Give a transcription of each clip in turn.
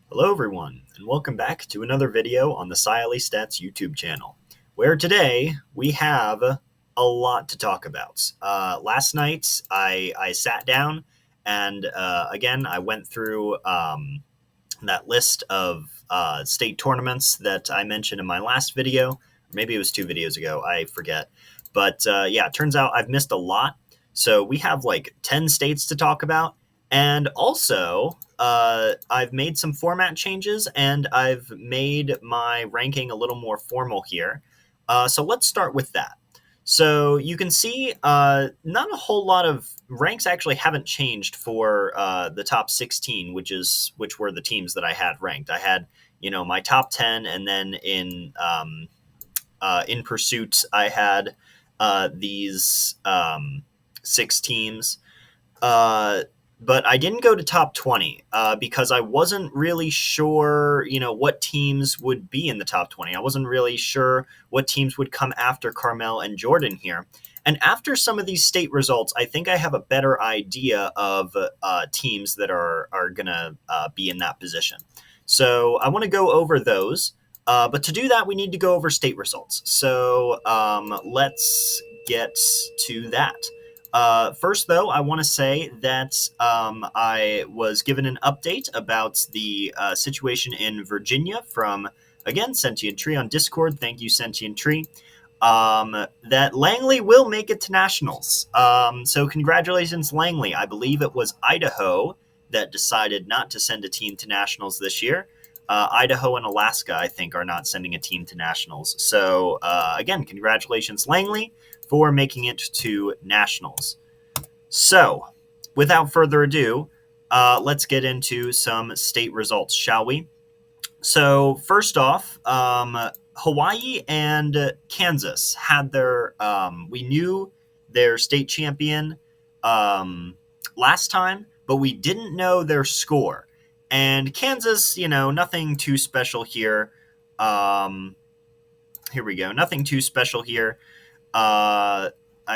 Hello everyone, and welcome back to another video on the Siley Stats YouTube channel, where today we have a lot to talk about. Last night I sat down and again I went through that list of state tournaments that I mentioned in my last video. Or maybe it was 2 videos ago, I forget. But yeah, it turns out I've missed a lot. So we have like 10 states to talk about. And also, I've made some format changes and I've made my ranking a little more formal here. So let's start with that. So you can see not a whole lot of ranks actually haven't changed for the top 16, which were the teams that I had ranked. I had my top 10, and then in pursuit I had these 6 teams. Uh, but I didn't go to top 20 because I wasn't really sure, what teams would be in the top 20. I wasn't really sure what teams would come after Carmel and Jordan here. And after some of these state results, I think I have a better idea of teams that are going to be in that position. So I want to go over those. But to do that, we need to go over state results. So let's get to that. First, though, I want to say that I was given an update about the situation in Virginia from, again, Sentient Tree on Discord. Thank you, Sentient Tree. That Langley will make it to nationals. So congratulations, Langley. I believe it was Idaho that decided not to send a team to nationals this year. Idaho and Alaska, I think, are not sending a team to nationals. So, again, congratulations, Langley, for making it to nationals. So, without further ado, let's get into some state results, shall we? So, first off, Hawaii and Kansas had we knew their state champion last time, but we didn't know their score. And Kansas, nothing too special here. Here we go. Nothing too special here.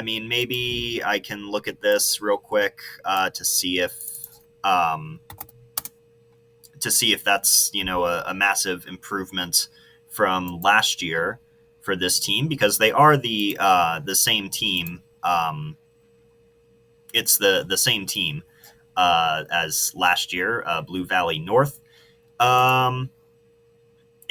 Maybe I can look at this real quick to see if that's a massive improvement from last year for this team, because they are the same team. It's the same team as last year, Blue Valley North.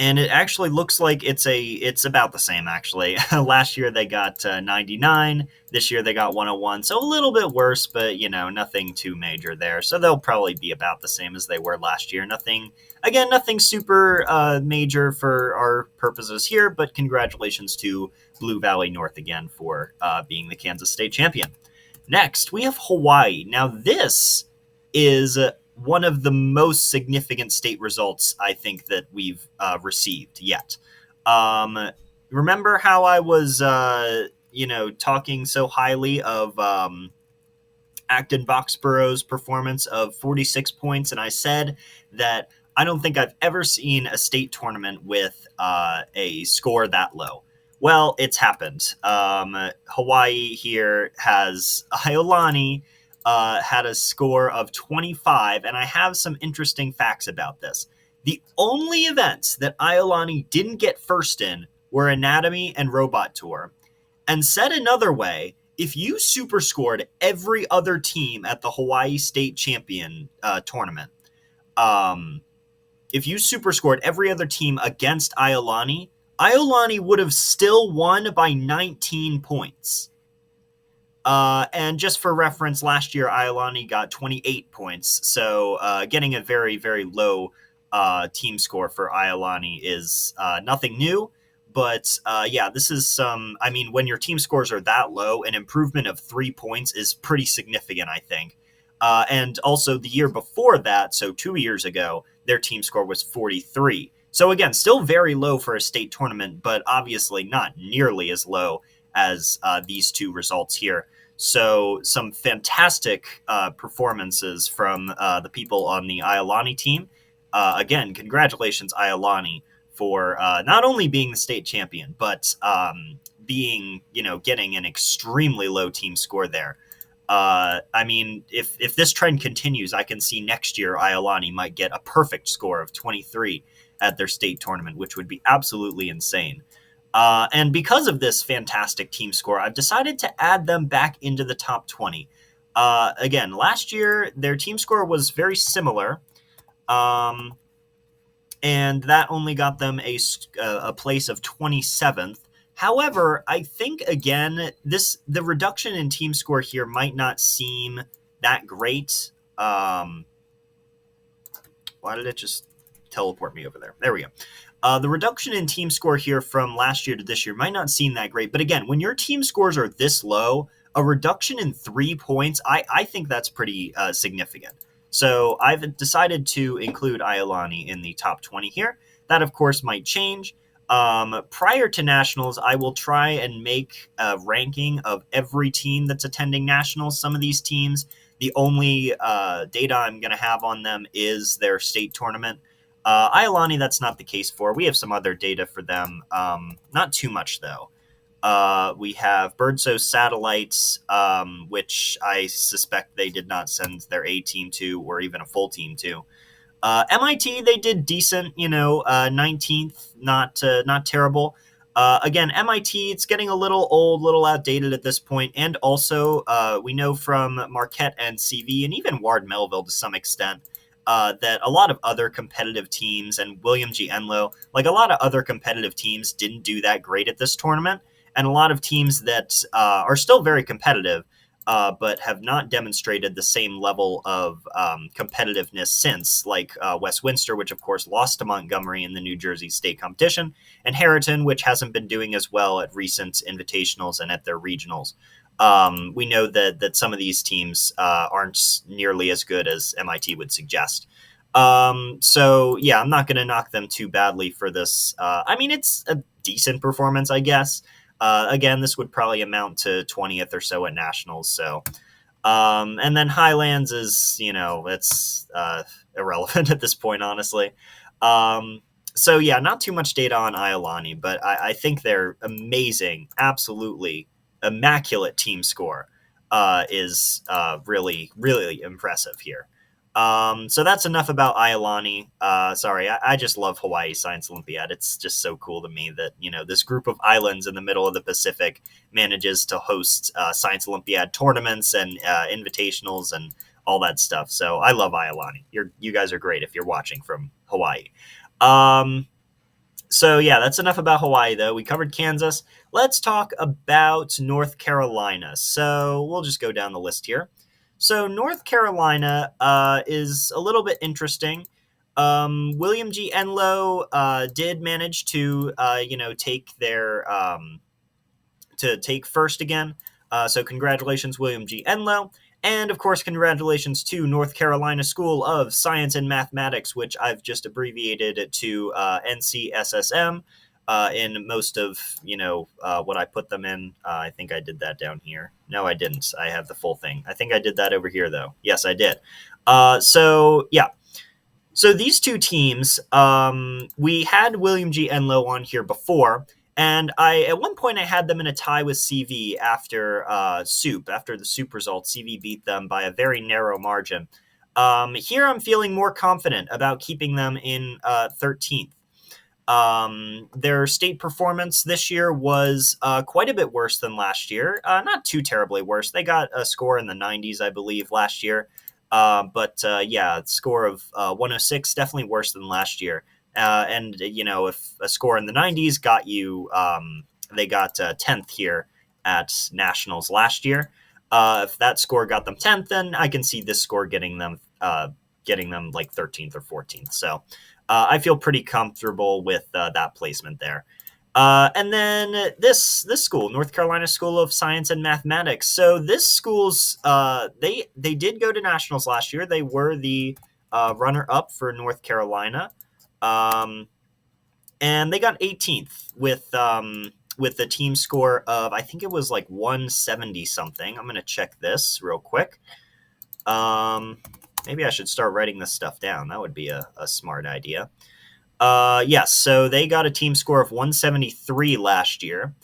And it actually looks like it's about the same, actually. Last year they got 99. This year they got 101. So a little bit worse, but, nothing too major there. So they'll probably be about the same as they were last year. Nothing super major for our purposes here, but congratulations to Blue Valley North again for being the Kansas State champion. Next, we have Hawaii. Now, this is one of the most significant state results I think that we've received yet. Remember how I was, talking so highly of Acton Boxborough's performance of 46 points, and I said that I don't think I've ever seen a state tournament with a score that low. Well, it's happened. Hawaii here has Iolani had a score of 25, and I have some interesting facts about this. The only events that Iolani didn't get first in were Anatomy and Robot Tour. And said another way, if you super scored every other team at the Hawaii State Champion tournament, if you super scored every other team against Iolani would have still won by 19 points. And just for reference, last year Iolani got 28 points, so getting a very, very low team score for Iolani is nothing new. But yeah, this is when your team scores are that low, an improvement of 3 points is pretty significant, I think. And also the year before that, so 2 years ago, their team score was 43. So again, still very low for a state tournament, but obviously not nearly as low as these two results here. So some fantastic performances from the people on the Iolani team. Again, congratulations, Iolani, for not only being the state champion, but getting an extremely low team score there. I mean, if this trend continues, I can see next year Iolani might get a perfect score of 23 at their state tournament, which would be absolutely insane. And because of this fantastic team score, I've decided to add them back into the top 20. Again, last year their team score was very similar, um, and that only got them a place of 27th. However, I think again the reduction in team score here might not seem that great. Why did it just teleport me over there? There we go. The reduction in team score here from last year to this year might not seem that great, but again, when your team scores are this low, a reduction in 3 points, I think that's pretty significant. So I've decided to include Iolani in the top 20 here. That, of course, might change. Prior to Nationals, I will try and make a ranking of every team that's attending Nationals. Some of these teams, the only data I'm going to have on them is their state tournament. Iolani, that's not the case for. We have some other data for them. Not too much, though. We have Birdso Satellites, which I suspect they did not send their A team to, or even a full team to. MIT, they did decent, 19th, not terrible. Again, MIT, it's getting a little old, little outdated at this point, and also we know from Marquette and CV, and even Ward Melville to some extent, that a lot of other competitive teams, and William G. Enloe, like a lot of other competitive teams, didn't do that great at this tournament, and a lot of teams that are still very competitive, but have not demonstrated the same level of competitiveness since, like Westminster, which of course lost to Montgomery in the New Jersey state competition, and Harriton, which hasn't been doing as well at recent invitationals and at their regionals. We know that some of these teams aren't nearly as good as MIT would suggest. So yeah, I'm not going to knock them too badly for this. I mean, it's a decent performance, I guess. Again, this would probably amount to 20th or so at Nationals. So, and then Highlands is, it's irrelevant at this point, honestly. So yeah, not too much data on Iolani, but I think they're amazing, absolutely immaculate team score is really, really impressive here. So that's enough about Iolani. Sorry, I just love Hawaii Science Olympiad. It's just so cool to me that, this group of islands in the middle of the Pacific manages to host Science Olympiad tournaments and invitationals and all that stuff. So I love Iolani. You guys are great if you're watching from Hawaii. So yeah, that's enough about Hawaii, though. We covered Kansas. Let's talk about North Carolina. So we'll just go down the list here. So North Carolina is a little bit interesting. William G. Enloe did manage to, take to take first again. So congratulations, William G. Enloe. And of course, congratulations to North Carolina School of Science and Mathematics, which I've just abbreviated to NCSSM in most of, what I put them in. I think I did that down here. No, I didn't. I have the full thing. I think I did that over here, though. Yes, I did. So, yeah. So these two teams, we had William G. Enloe on here before, and at one point I had them in a tie with CV after after the Soup result. CV beat them by a very narrow margin. Here I'm feeling more confident about keeping them in 13th. Their state performance this year was quite a bit worse than last year. Not too terribly worse. They got a score in the 90s, I believe, last year. But yeah, score of 106, definitely worse than last year. And, if a score in the 90s got you, they got 10th here at Nationals last year. If that score got them 10th, then I can see this score getting them like 13th or 14th. So I feel pretty comfortable with that placement there. And then this school, North Carolina School of Science and Mathematics. So this school's they did go to nationals last year. They were the runner up for North Carolina, and they got 18th with the team score of, I think it was like 170 something. I'm gonna check this real quick. Maybe I should start writing this stuff down. That would be a smart idea. Yes, so they got a team score of 173 last year.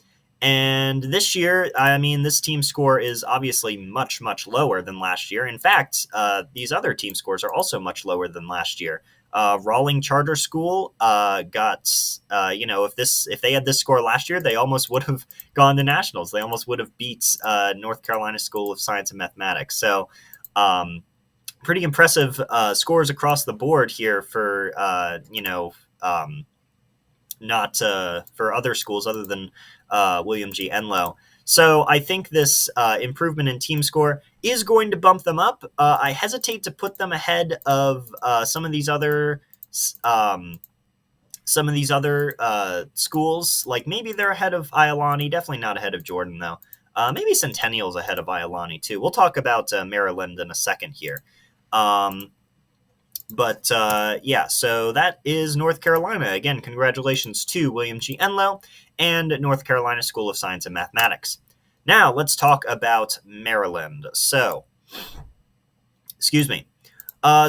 And this year, I mean, this team score is obviously much, much lower than last year. In fact, these other team scores are also much lower than last year. Rawling Charter School got, if they had this score last year, they almost would have gone to nationals. They almost would have beat North Carolina School of Science and Mathematics. So, pretty impressive scores across the board here for not for other schools other than William G. Enloe. So I think this improvement in team score is going to bump them up. I hesitate to put them ahead of some of these other um, schools. Like maybe they're ahead of Iolani. Definitely not ahead of Jordan though. Maybe Centennial's ahead of Iolani too. We'll talk about Maryland in a second here. Yeah, so that is North Carolina. Again, congratulations to William G. Enloe and North Carolina School of Science and Mathematics. Now, let's talk about Maryland. Excuse me.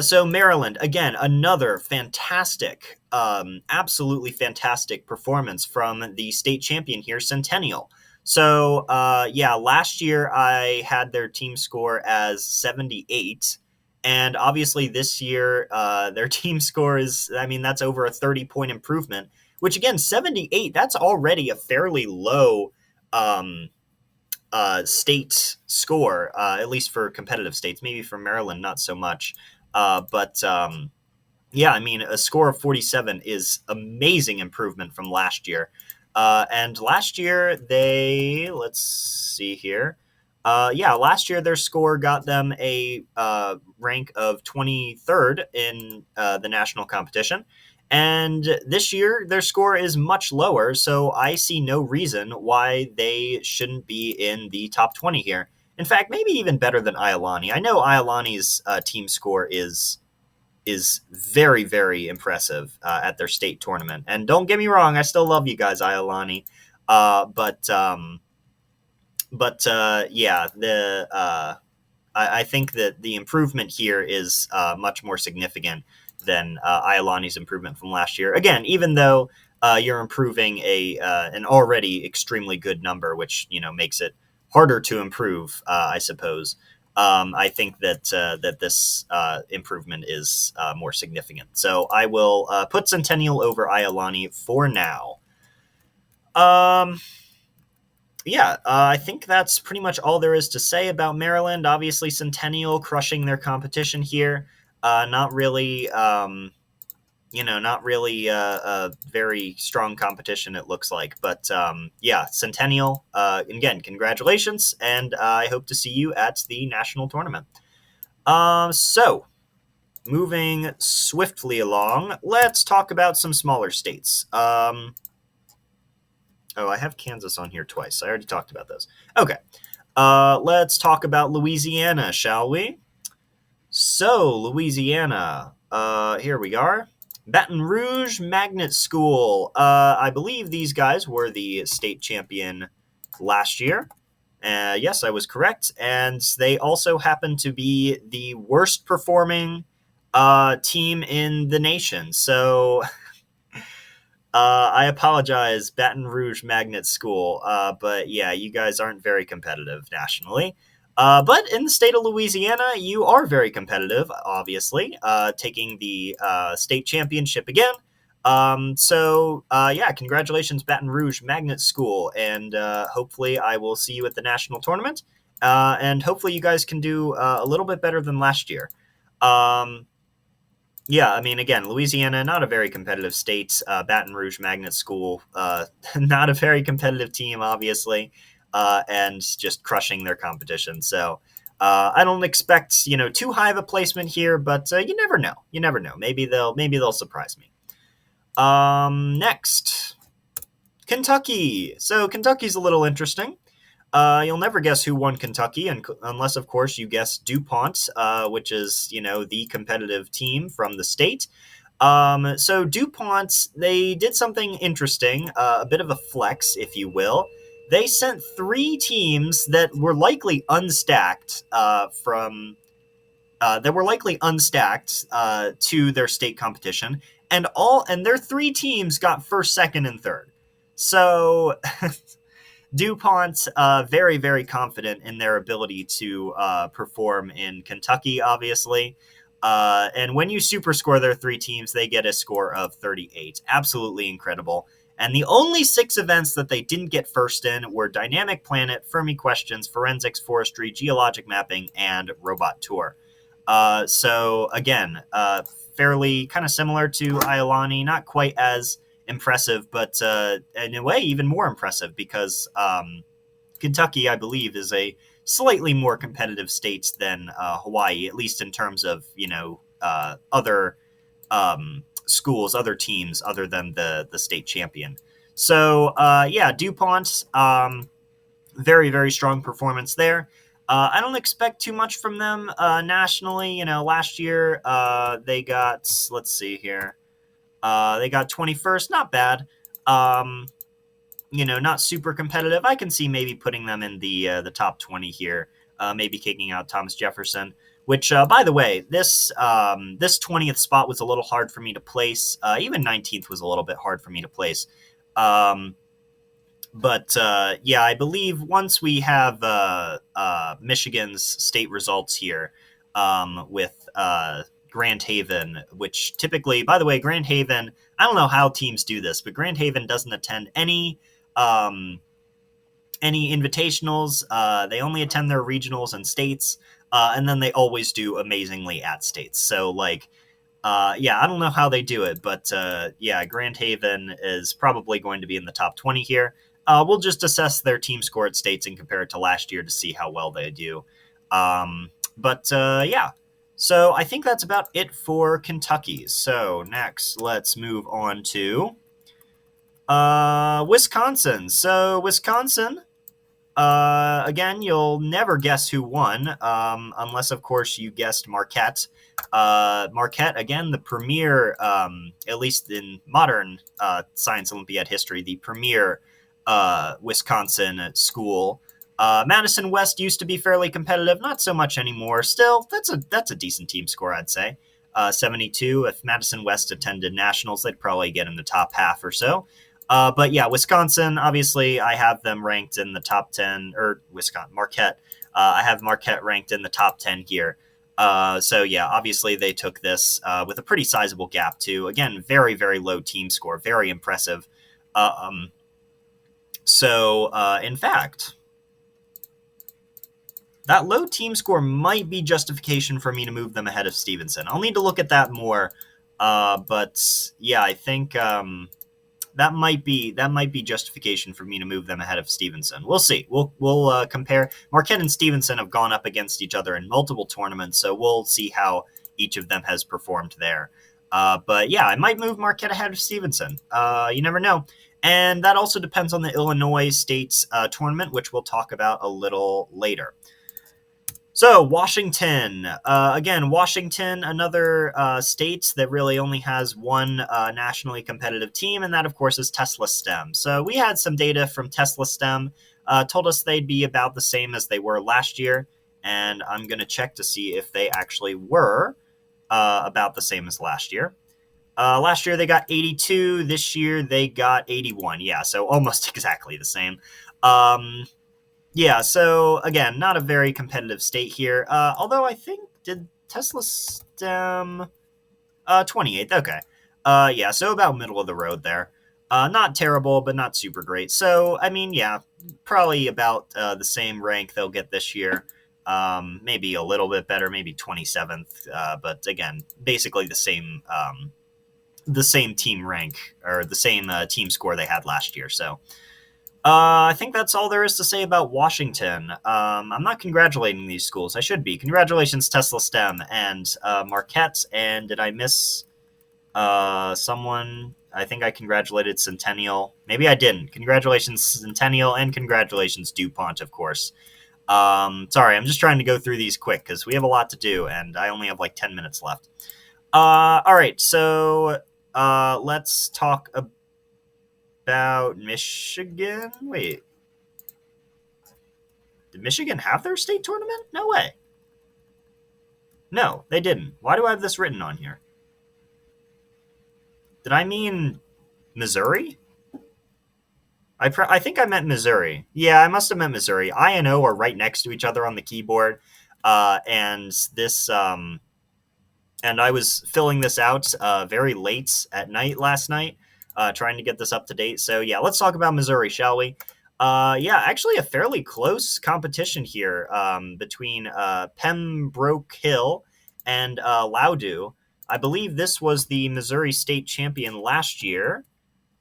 So Maryland, again, another fantastic, absolutely fantastic performance from the state champion here, Centennial. So, last year I had their team score as 78. And obviously this year, their team score is, I mean, that's over a 30-point improvement, which again, 78, that's already a fairly low state score, at least for competitive states. Maybe for Maryland, not so much. Yeah, I mean, a score of 47 is amazing improvement from last year. And last year, let's see here. Last year their score got them a rank of 23rd in the national competition. And this year, their score is much lower, so I see no reason why they shouldn't be in the top 20 here. In fact, maybe even better than Iolani. I know Iolani's team score is very, very impressive at their state tournament. And don't get me wrong, I still love you guys, Iolani. I think that the improvement here is much more significant than Iolani's improvement from last year. Again, even though you're improving an already extremely good number, which makes it harder to improve, I suppose. I think that this improvement is more significant. So I will put Centennial over Iolani for now. I think that's pretty much all there is to say about Maryland. Obviously, Centennial crushing their competition here. Not really, not really a very strong competition, it looks like. But Centennial, again, congratulations, and I hope to see you at the national tournament. So, moving swiftly along, let's talk about some smaller states. I have Kansas on here twice. I already talked about those. Okay. Let's talk about Louisiana, shall we? So, Louisiana. Here we are. Baton Rouge Magnet School. I believe these guys were the state champion last year. Yes, I was correct. And they also happen to be the worst performing team in the nation. So I apologize, Baton Rouge Magnet School, but yeah, you guys aren't very competitive nationally. But in the state of Louisiana, you are very competitive, obviously, taking the state championship again. Congratulations, Baton Rouge Magnet School, and hopefully I will see you at the national tournament, and hopefully you guys can do a little bit better than last year. I mean, again, Louisiana, not a very competitive state. Baton Rouge Magnet School, not a very competitive team, obviously, and just crushing their competition. So I don't expect too high of a placement here, but you never know. You never know. Maybe they'll surprise me. Next, Kentucky. So Kentucky's a little interesting. You'll never guess who won Kentucky, unless, of course, you guess DuPont, which is, the competitive team from the state. So DuPont, they did something interesting, a bit of a flex, if you will. They sent 3 teams that were likely unstacked to their state competition, and their 3 teams got first, second, and third. So DuPont, very, very confident in their ability to perform in Kentucky, obviously. And when you super score their three teams, they get a score of 38. Absolutely incredible. And the only six events that they didn't get first in were Dynamic Planet, Fermi Questions, Forensics, Forestry, Geologic Mapping, and Robot Tour. So, again, fairly kind of similar to Iolani, not quite as impressive, but in a way, even more impressive because Kentucky, I believe, is a slightly more competitive state than Hawaii, at least in terms of other schools, other teams, other than the state champion. So yeah, DuPont, very very strong performance there. I don't expect too much from them nationally. Last year they got, let's see here, they got 21st, not bad. Um, not super competitive. I can see maybe putting them in the top 20 here, maybe kicking out Thomas Jefferson. Which, by the way, this 20th spot was a little hard for me to place. Even 19th was a little bit hard for me to place. Um, but yeah, I believe once we have Michigan's state results here with Grand Haven, which typically, by the way, Grand Haven, I don't know how teams do this, but Grand Haven doesn't attend um, any invitationals. They only attend their regionals and states, and then they always do amazingly at states. So, like, yeah, I don't know how they do it, but yeah, Grand Haven is probably going to be in the top 20 here. We'll just assess their team score at states and compare it to last year to see how well they do. But yeah, so I think that's about it for Kentucky. So next, let's move on to Wisconsin. So Wisconsin, again, you'll never guess who won, unless, of course, you guessed Marquette. Marquette, again, the premier, at least in modern Science Olympiad history, the premier Wisconsin school. Madison West used to be fairly competitive, not so much anymore. Still, that's a decent team score, I'd say. 72. If Madison West attended nationals, they'd probably get in the top half or so. But yeah, Wisconsin, obviously, I have them ranked in the top 10, or Marquette. I have Marquette ranked in the top 10 here. So yeah, obviously they took this with a pretty sizable gap too. Again, very, very low team score, very impressive. So in fact, that low team score might be justification for me to move them ahead of Stevenson. I'll need to look at that more. But yeah, I think that might be justification for me to move them ahead of Stevenson. We'll see. We'll compare. Marquette and Stevenson have gone up against each other in multiple tournaments, so we'll see how each of them has performed there. But yeah, I might move Marquette ahead of Stevenson. You never know. And that also depends on the Illinois State's tournament, which we'll talk about a little later. So, Washington. Again, Washington, another state that really only has one nationally competitive team, and that, of course, is Tesla STEM. So, we had some data from Tesla STEM, told us they'd be about the same as they were last year, and I'm going to check to see if they actually were about the same as last year. Last year they got 82. This year they got 81. Yeah, so almost exactly the same. Yeah, so again, not a very competitive state here. Although I think, did Tesla STEM 28th? Okay. Yeah, so about middle of the road there. Not terrible, but not super great. So, I mean, yeah, probably about the same rank they'll get this year. Maybe a little bit better, maybe 27th. But again, basically the same team rank or the same team score they had last year. So I think that's all there is to say about Washington. I'm not congratulating these schools. I should be. Congratulations, Tesla STEM and Marquette. And did I miss someone? I think I congratulated Centennial. Maybe I didn't. Congratulations, Centennial, and congratulations, DuPont, of course. Sorry, I'm just trying to go through these quick because we have a lot to do, and I only have like 10 minutes left. All right, so let's talk about Michigan. Wait, did Michigan have their state tournament? No way. No, they didn't. Why do I have this written on here? Did I mean Missouri? I think I meant Missouri. Yeah, I must have meant Missouri. I and O are right next to each other on the keyboard, and this and I was filling this out very late at night last night, trying to get this up to date. So yeah, let's talk about Missouri, shall we? Yeah, actually, a fairly close competition here between Pembroke Hill and Loudoun. I believe this was the Missouri State champion last year.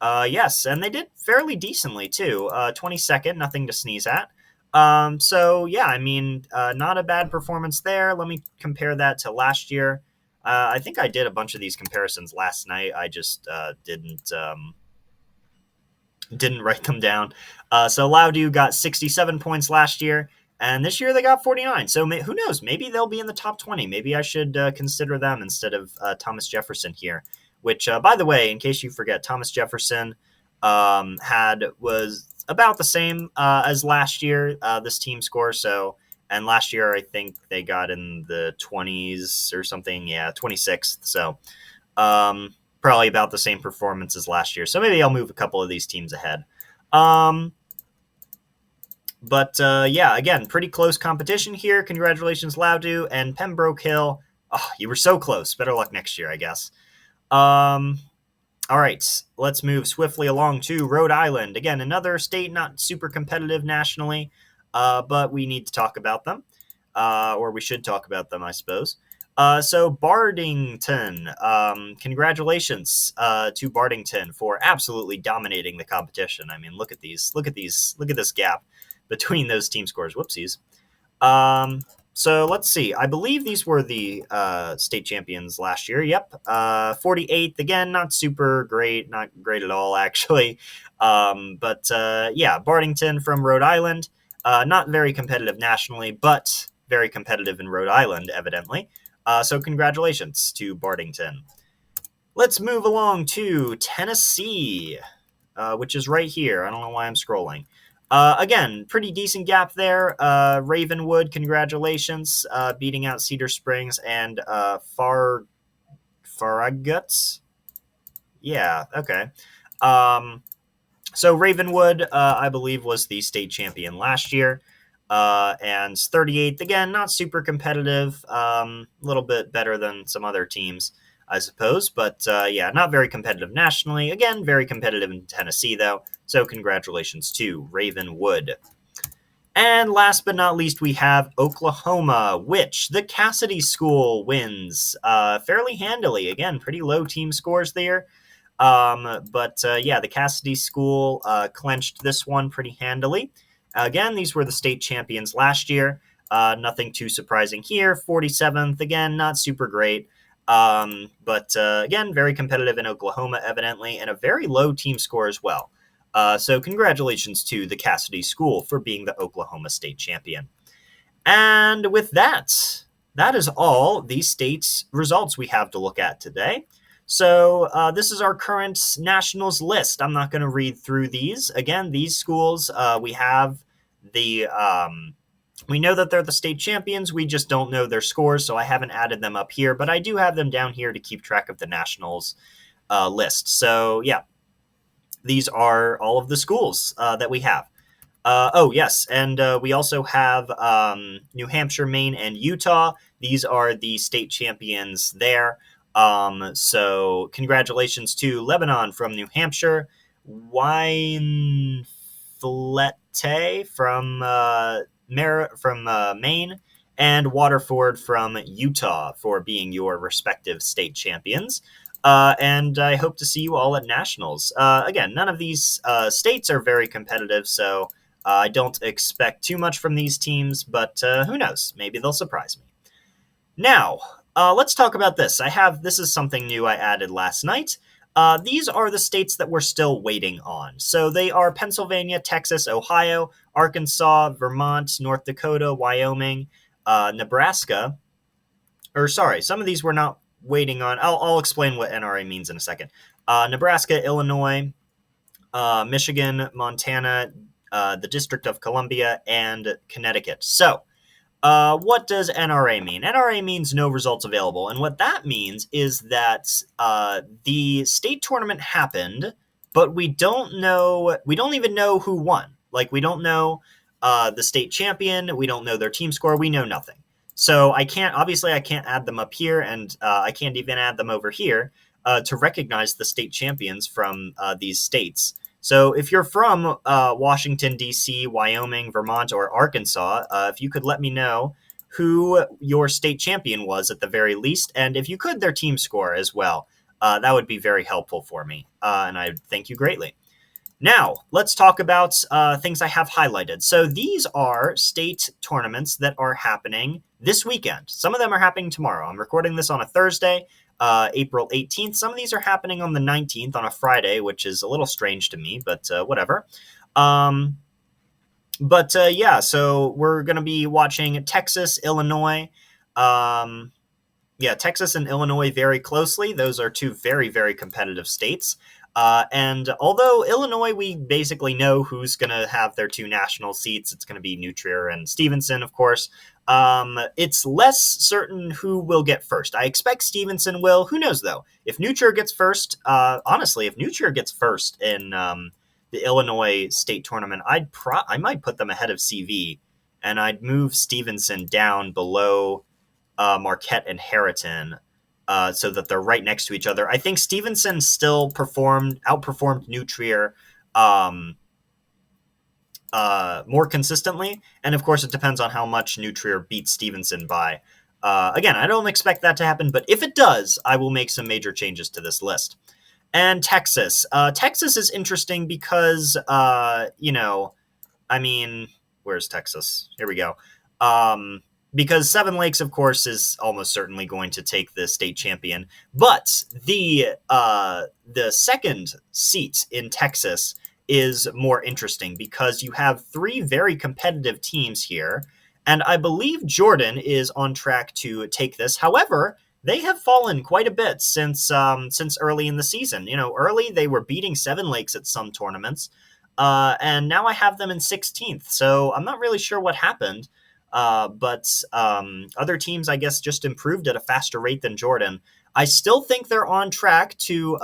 Yes, and they did fairly decently too. 22nd, nothing to sneeze at. So yeah, I mean, not a bad performance there. Let me compare that to last year. I think I did a bunch of these comparisons last night. I just didn't write them down. So Loudoun got 67 points last year, and this year they got 49. So who knows? Maybe they'll be in the top 20. Maybe I should consider them instead of Thomas Jefferson here. Which, by the way, in case you forget, Thomas Jefferson was about the same as last year. This team score. So, and last year I think they got in the 20s or something. Yeah, 26th. So. Probably about the same performance as last year. So maybe I'll move a couple of these teams ahead. But yeah, again, pretty close competition here. Congratulations, Loudoun and Pembroke Hill. Oh, you were so close. Better luck next year, I guess. All right, let's move swiftly along to Rhode Island. Again, another state not super competitive nationally, but we need to talk about them. Or we should talk about them, I suppose. So Bardington, congratulations to Bardington for absolutely dominating the competition. I mean, look at this gap between those team scores. Whoopsies. So let's see. I believe these were the state champions last year. Yep. 48th, again, not super great, not great at all, actually. But yeah, Bardington from Rhode Island, not very competitive nationally, but very competitive in Rhode Island, evidently. So congratulations to Bardington. Let's move along to Tennessee, which is right here. I don't know why I'm scrolling. Again, pretty decent gap there. Ravenwood, congratulations, beating out Cedar Springs and Farragut. Yeah, okay. So Ravenwood, I believe, was the state champion last year. And 38th, again, not super competitive. A little bit better than some other teams, I suppose. But yeah, not very competitive nationally. Again, very competitive in Tennessee, though. So congratulations to Ravenwood. And last but not least, we have Oklahoma, which the Cassidy School wins fairly handily. Again, pretty low team scores there. But yeah, the Cassidy School clinched this one pretty handily. Again, these were the state champions last year. Nothing too surprising here. 47th, again, not super great. But again, very competitive in Oklahoma, evidently, and a very low team score as well. So congratulations to the Cassidy School for being the Oklahoma State champion. And with that, that is all the state's results we have to look at today. So this is our current nationals list. I'm not going to read through these. Again, these schools, we have the we know that they're the state champions. We just don't know their scores, so I haven't added them up here, but I do have them down here to keep track of the nationals list. So yeah, these are all of the schools that we have. Oh, yes, and we also have New Hampshire, Maine, and Utah. These are the state champions there. So congratulations to Lebanon from New Hampshire, Wynflete from Maine, and Waterford from Utah for being your respective state champions. And I hope to see you all at nationals. Again, none of these states are very competitive, so I don't expect too much from these teams, but who knows? Maybe they'll surprise me. Now, let's talk about this. This is something new I added last night. These are the states that we're still waiting on. So they are Pennsylvania, Texas, Ohio, Arkansas, Vermont, North Dakota, Wyoming, Nebraska. Or sorry, some of these we're not waiting on. I'll explain what NRA means in a second. Nebraska, Illinois, Michigan, Montana, the District of Columbia, and Connecticut. So, what does NRA mean? NRA means no results available. And what that means is that the state tournament happened, but we don't even know who won. Like, we don't know the state champion. We don't know their team score. We know nothing. So I can't add them up here, and I can't even add them over here to recognize the state champions from these states. So if you're from Washington, D.C., Wyoming, Vermont, or Arkansas, if you could let me know who your state champion was at the very least, and if you could, their team score as well. That would be very helpful for me, and I thank you greatly. Now, let's talk about things I have highlighted. So these are state tournaments that are happening this weekend. Some of them are happening tomorrow. I'm recording this on a Thursday, April 18th. Some of these are happening on the 19th on a Friday, which is a little strange to me, but whatever. Yeah, so we're going to be watching Texas, Illinois. Texas and Illinois very closely. Those are two very, very competitive states. And although Illinois, we basically know who's going to have their two national seats. It's going to be New Trier and Stevenson, of course. It's less certain who will get first. I expect Stevenson will. Who knows, though? If New Trier gets first, honestly, if New Trier gets first in the Illinois state tournament, I might put them ahead of CV, and I'd move Stevenson down below Marquette and Harriton. So that they're right next to each other. I think Stevenson still outperformed New Trier more consistently. And of course, it depends on how much New Trier beats Stevenson by. Again, I don't expect that to happen, but if it does, I will make some major changes to this list. And Texas. Texas is interesting because, where's Texas? Here we go. Because Seven Lakes, of course, is almost certainly going to take the state champion. But the second seat in Texas is more interesting because you have three very competitive teams here. And I believe Jordan is on track to take this. However, they have fallen quite a bit since early in the season. Early they were beating Seven Lakes at some tournaments. And now I have them in 16th. So I'm not really sure what happened. But other teams, I guess, just improved at a faster rate than Jordan. I still think they're on track to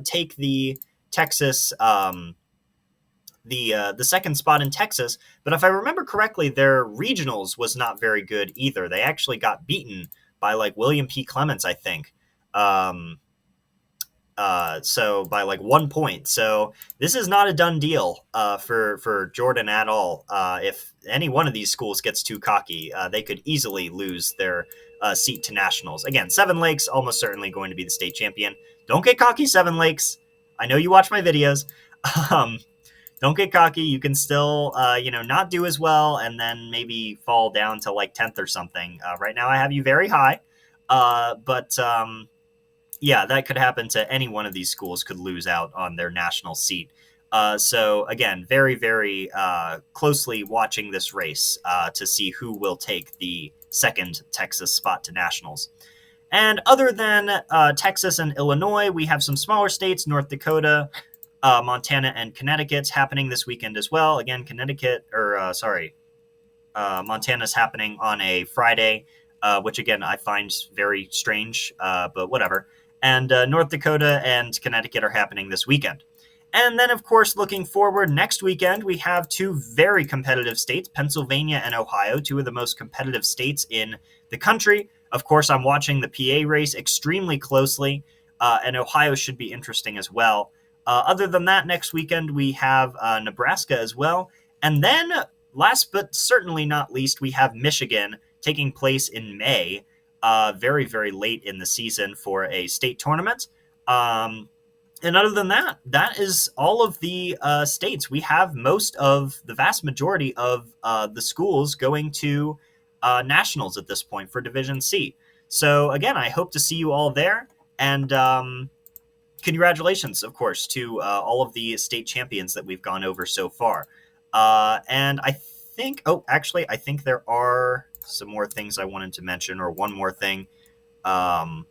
take the Texas, the second spot in Texas. But if I remember correctly, their regionals was not very good either. They actually got beaten by William P. Clements, I think. So by 1 point. So this is not a done deal for Jordan at all. If any one of these schools gets too cocky, they could easily lose their seat to nationals. Again, Seven Lakes almost certainly going to be the state champion. Don't get cocky, Seven Lakes. I know you watch my videos. Don't get cocky. You can still, not do as well and then maybe fall down to 10th or something. Right now I have you very high. Yeah, that could happen to any one of these schools could lose out on their national seat. So again, very, very closely watching this race to see who will take the second Texas spot to nationals. And other than Texas and Illinois, we have some smaller states, North Dakota, Montana, and Connecticut happening this weekend as well. Again, Montana's happening on a Friday, which again, I find very strange, but whatever. And North Dakota and Connecticut are happening this weekend. And then, of course, looking forward, next weekend, we have two very competitive states, Pennsylvania and Ohio, two of the most competitive states in the country. Of course, I'm watching the PA race extremely closely, and Ohio should be interesting as well. Other than that, next weekend, we have Nebraska as well. And then, last but certainly not least, we have Michigan taking place in May. Very, very late in the season for a state tournament. And other than that, that is all of the states. We have the vast majority of the schools going to nationals at this point for Division C. So again, I hope to see you all there. And congratulations, of course, to all of the state champions that we've gone over so far. And I think there are some more things I wanted to mention, or one more thing. I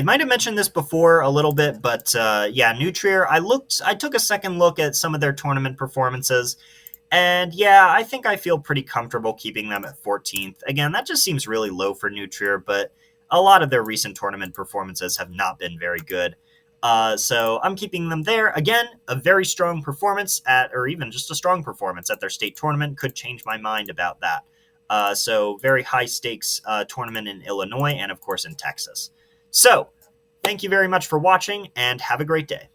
might have mentioned this before a little bit, but New Trier, I took a second look at some of their tournament performances, and I think I feel pretty comfortable keeping them at 14th. Again, that just seems really low for New Trier, but a lot of their recent tournament performances have not been very good. So I'm keeping them there. Again, a very strong performance or even just a strong performance at their state tournament could change my mind about that. So very high stakes tournament in Illinois and of course in Texas. So thank you very much for watching and have a great day.